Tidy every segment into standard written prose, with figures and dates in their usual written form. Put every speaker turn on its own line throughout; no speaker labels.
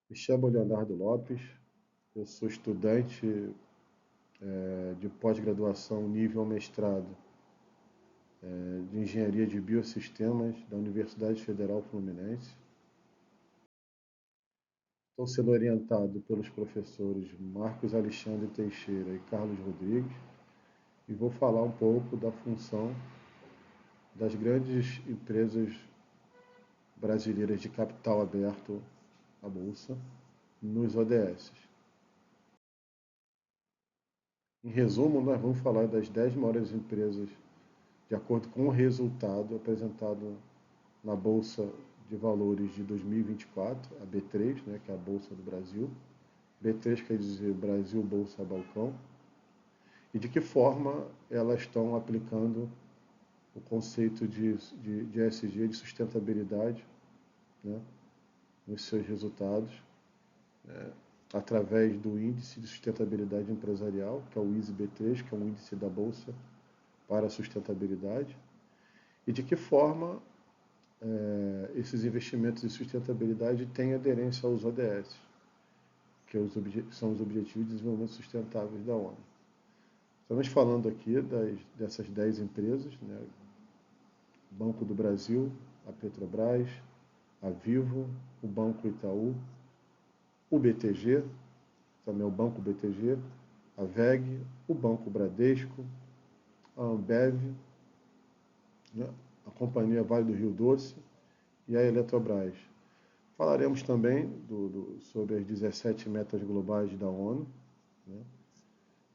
Me chamo Leonardo Lopes, eu sou estudante de pós-graduação nível mestrado de Engenharia de Biosistemas da Universidade Federal Fluminense. Estou sendo orientado pelos professores Marcos Alexandre Teixeira e Carlos Rodrigues e vou falar um pouco da função das grandes empresas brasileiras de capital aberto à Bolsa nos ODS. Em resumo, nós vamos falar das 10 maiores empresas de acordo com o resultado apresentado na Bolsa de Valores de 2024, a B3, né, que é a Bolsa do Brasil. B3 quer dizer Brasil Bolsa Balcão. E de que forma elas estão aplicando o conceito de ESG, de sustentabilidade, né, nos seus resultados, através do Índice de Sustentabilidade Empresarial, que é o ISE-B3, que é um índice da Bolsa para a sustentabilidade, e de que forma esses investimentos em sustentabilidade têm aderência aos ODS, que são os Objetivos de Desenvolvimento Sustentáveis da ONU. Estamos falando aqui dessas 10 empresas, né? Banco do Brasil, a Petrobras, a Vivo, o Banco Itaú, o BTG, também o Banco BTG, a VEG, o Banco Bradesco, a Ambev, né? A Companhia Vale do Rio Doce e a Eletrobras. Falaremos também sobre as 17 metas globais da ONU, né,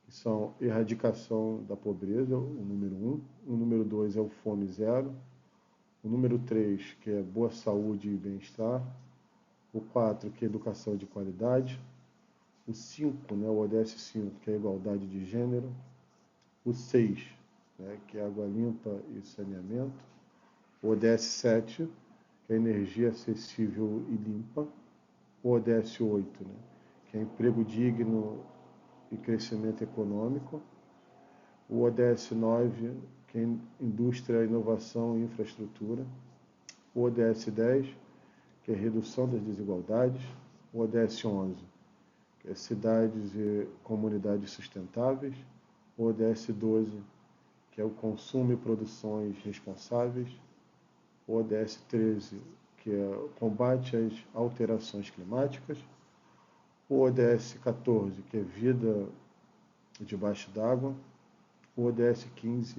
que são erradicação da pobreza, o número 1. O número 2 é o Fome Zero. O número 3, que é boa saúde e bem-estar. O 4, que é educação de qualidade. O 5, né, o ODS 5, que é a igualdade de gênero. O 6, né, que é água limpa e saneamento. O ODS 7, que é energia acessível e limpa. O ODS 8, né, que é emprego digno e crescimento econômico. O ODS 9, que é indústria, inovação e infraestrutura. O ODS 10, que é redução das desigualdades. O ODS 11, que é cidades e comunidades sustentáveis. O ODS 12, que é o consumo e produções responsáveis. O ODS 13, que é o combate às alterações climáticas. O ODS 14, que é vida debaixo d'água. O ODS 15,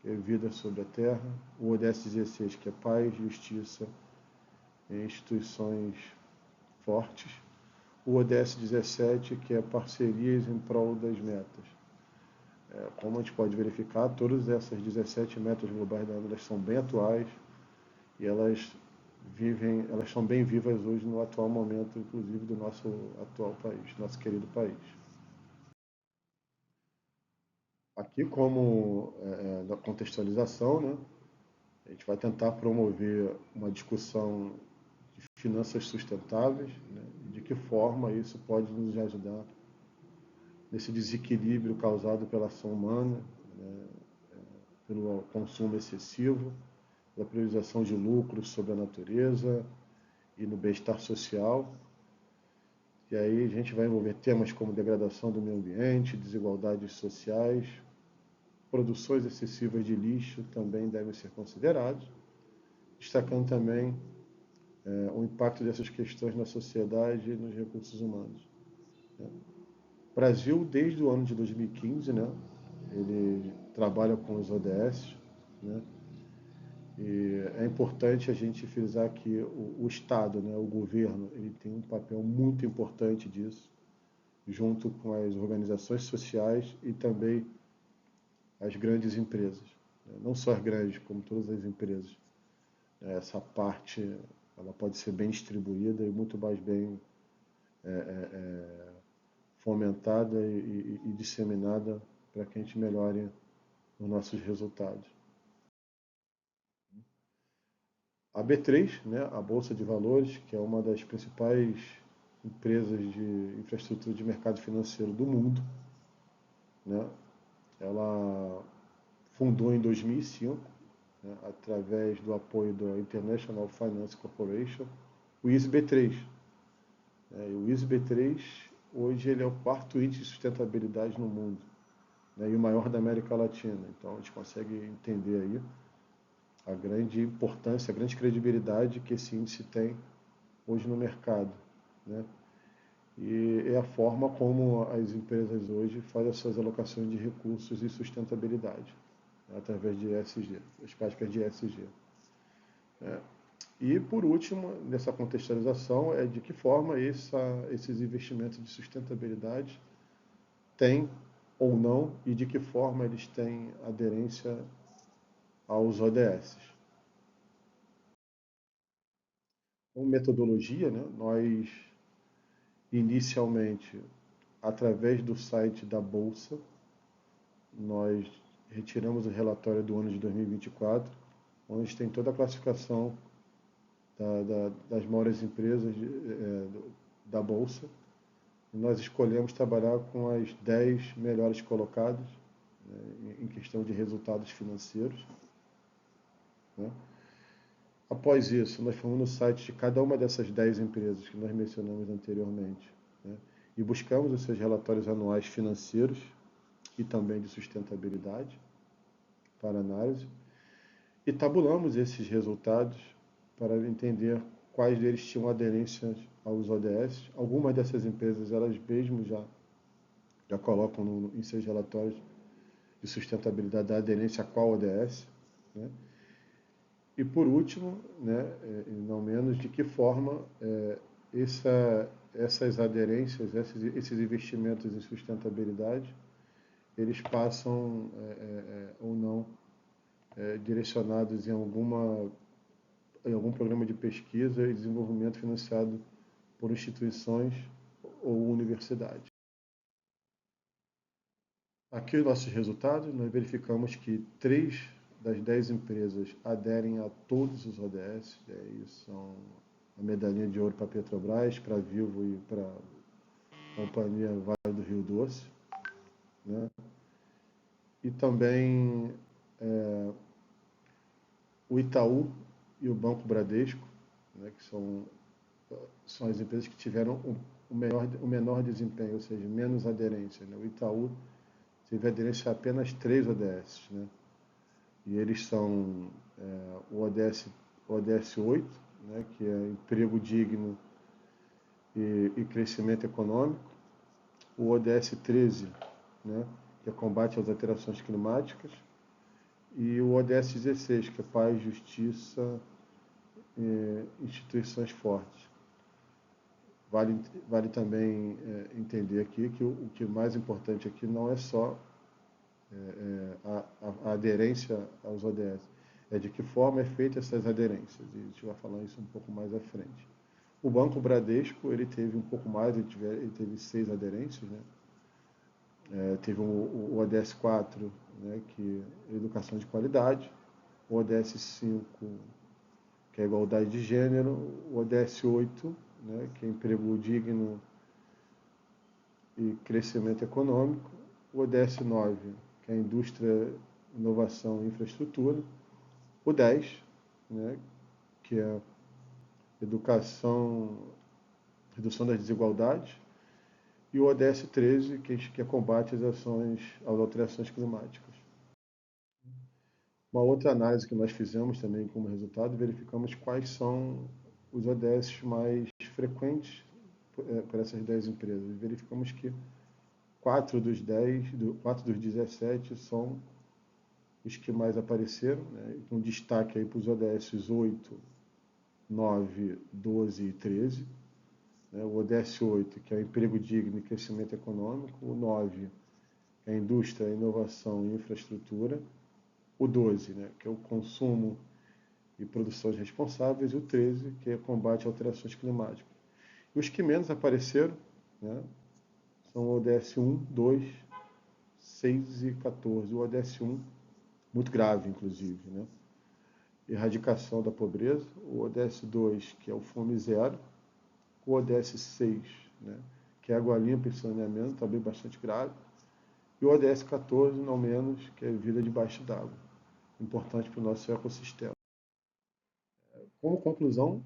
que é vida sobre a terra. O ODS 16, que é paz, justiça e instituições fortes. O ODS 17, que é parcerias em prol das metas. Como a gente pode verificar, todas essas 17 metas globais da ONU, elas são bem atuais e elas são bem vivas hoje no atual momento, inclusive do nosso atual país, nosso querido país. Aqui, como da contextualização, né, a gente vai tentar promover uma discussão de finanças sustentáveis, né, e de que forma isso pode nos ajudar nesse desequilíbrio causado pela ação humana, né, pelo consumo excessivo, pela priorização de lucros sobre a natureza e no bem-estar social. E aí a gente vai envolver temas como degradação do meio ambiente, desigualdades sociais, produções excessivas de lixo também devem ser considerados, destacando também o impacto dessas questões na sociedade e nos recursos humanos. O Brasil, desde o ano de 2015, né, ele trabalha com os ODS, né, e é importante a gente frisar que o Estado, né, o governo, ele tem um papel muito importante disso, junto com as organizações sociais e também as grandes empresas. Não só as grandes, como todas as empresas. Essa parte ela pode ser bem distribuída e muito mais bem fomentada e disseminada para que a gente melhore os nossos resultados. A B3, né, a Bolsa de Valores, que é uma das principais empresas de infraestrutura de mercado financeiro do mundo, né, ela fundou em 2005, né, através do apoio da International Finance Corporation, o ISB3, O ISO B3, hoje, ele é o quarto índice de sustentabilidade no mundo, né, e o maior da América Latina. Então, a gente consegue entender aí a grande importância, a grande credibilidade que esse índice tem hoje no mercado, né? E é a forma como as empresas hoje fazem as suas alocações de recursos e sustentabilidade, né, através de ESG, as práticas de ESG. Né? E, por último, nessa contextualização, é de que forma esses investimentos de sustentabilidade têm ou não, e de que forma eles têm aderência aos ODS. Como metodologia, né, nós inicialmente, através do site da Bolsa, nós retiramos o relatório do ano de 2024, onde tem toda a classificação das maiores empresas da Bolsa. E nós escolhemos trabalhar com as 10 melhores colocadas, né, em questão de resultados financeiros. Né? Após isso, nós fomos no site de cada uma dessas 10 empresas que nós mencionamos anteriormente, né, e buscamos os seus relatórios anuais financeiros e também de sustentabilidade para análise, e tabulamos esses resultados para entender quais deles tinham aderência aos ODS. Algumas dessas empresas, elas mesmas já colocam em seus relatórios de sustentabilidade a aderência a qual ODS, né? E, por último, né, não menos, de que forma essas aderências, esses investimentos em sustentabilidade, eles passam ou não direcionados em algum programa de pesquisa e desenvolvimento financiado por instituições ou universidades. Aqui os nossos resultados, nós verificamos que 3 das 10 empresas aderem a todos os ODS, e aí são a medalhinha de ouro para a Petrobras, para a Vivo e para a Companhia Vale do Rio Doce, né? E também o Itaú e o Banco Bradesco, né, que são as empresas que tiveram o menor desempenho, ou seja, menos aderência. Né? O Itaú teve aderência a apenas 3 ODS, né? E eles são o ODS 8, né, que é emprego digno e crescimento econômico, o ODS 13, né, que é combate às alterações climáticas, e o ODS 16, que é paz, justiça e instituições fortes. Vale também entender aqui que o que é mais importante aqui não é só a aderência aos ODS, é de que forma é feita essas aderências, e a gente vai falar isso um pouco mais à frente. O Banco Bradesco, ele teve um pouco mais, ele teve 6 aderências, né? Teve o ODS 4, né, que é educação de qualidade, o ODS 5, que é igualdade de gênero, o ODS 8, né, que é emprego digno e crescimento econômico, o ODS 9, que é indústria, inovação e infraestrutura, o 10, né, que é educação, redução das desigualdades, e o ODS 13, que é combate às alterações climáticas. Uma outra análise que nós fizemos também como resultado, verificamos quais são os ODS mais frequentes por essas 10 empresas. Verificamos que 4 dos 17 são os que mais apareceram, né, com destaque para os ODS 8, 9, 12 e 13. Né, o ODS 8, que é o emprego digno e crescimento econômico, o 9, que é a indústria, inovação e infraestrutura, o 12, né, que é o consumo e produções responsáveis, e o 13, que é combate a alterações climáticas. E os que menos apareceram, né, são o ODS 1, 2, 6 e 14. O ODS 1, muito grave, inclusive, né? Erradicação da pobreza. O ODS 2, que é o Fome Zero. O ODS 6, né, que é água limpa e saneamento, também bastante grave. E o ODS 14, não menos, que é vida debaixo d'água, importante para o nosso ecossistema. Como conclusão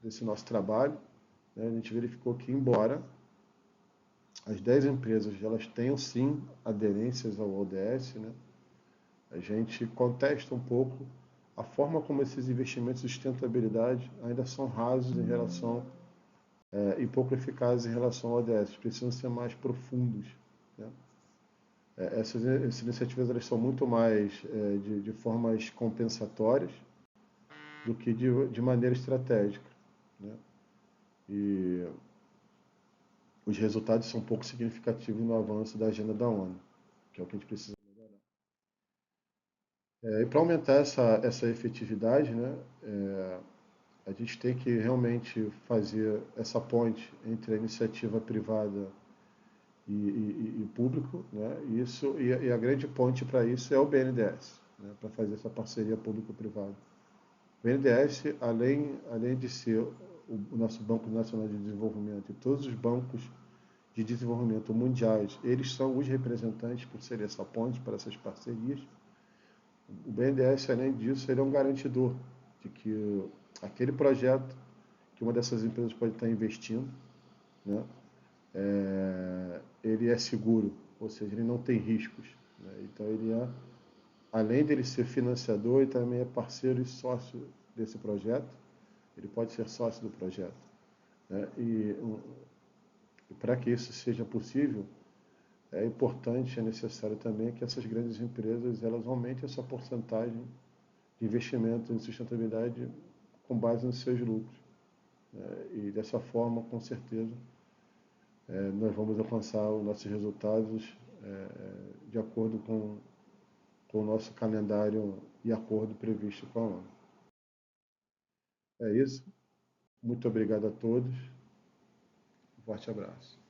desse nosso trabalho, né, a gente verificou que, embora as 10 empresas elas tenham sim aderências ao ODS, né, a gente contesta um pouco a forma como esses investimentos de sustentabilidade ainda são rasos em relação e pouco eficazes em relação ao ODS. Precisam ser mais profundos, né? Essas iniciativas elas são muito mais de formas compensatórias do que de maneira estratégica, né? E os resultados são pouco significativos no avanço da agenda da ONU, que é o que a gente precisa melhorar. E para aumentar essa efetividade, né, a gente tem que realmente fazer essa ponte entre a iniciativa privada e público, né? E a grande ponte para isso é o BNDES, né? Para fazer essa parceria público-privada. O BNDES, além de ser o nosso Banco Nacional de Desenvolvimento e todos os bancos de desenvolvimento mundiais, eles são os representantes por serem essa ponte para essas parcerias. O BNDES, além disso, ele é um garantidor de que aquele projeto que uma dessas empresas pode estar investindo, né, ele é seguro, ou seja, ele não tem riscos, né? Então ele além dele ser financiador, ele também é parceiro e sócio desse projeto. Ele pode ser sócio do projeto, né? E para que isso seja possível, é importante, é necessário também que essas grandes empresas elas aumentem essa porcentagem de investimento em sustentabilidade com base nos seus lucros, né? E dessa forma, com certeza, nós vamos alcançar os nossos resultados de acordo com o nosso calendário e acordo previsto com a ONU. É isso. Muito obrigado a todos. Um forte abraço.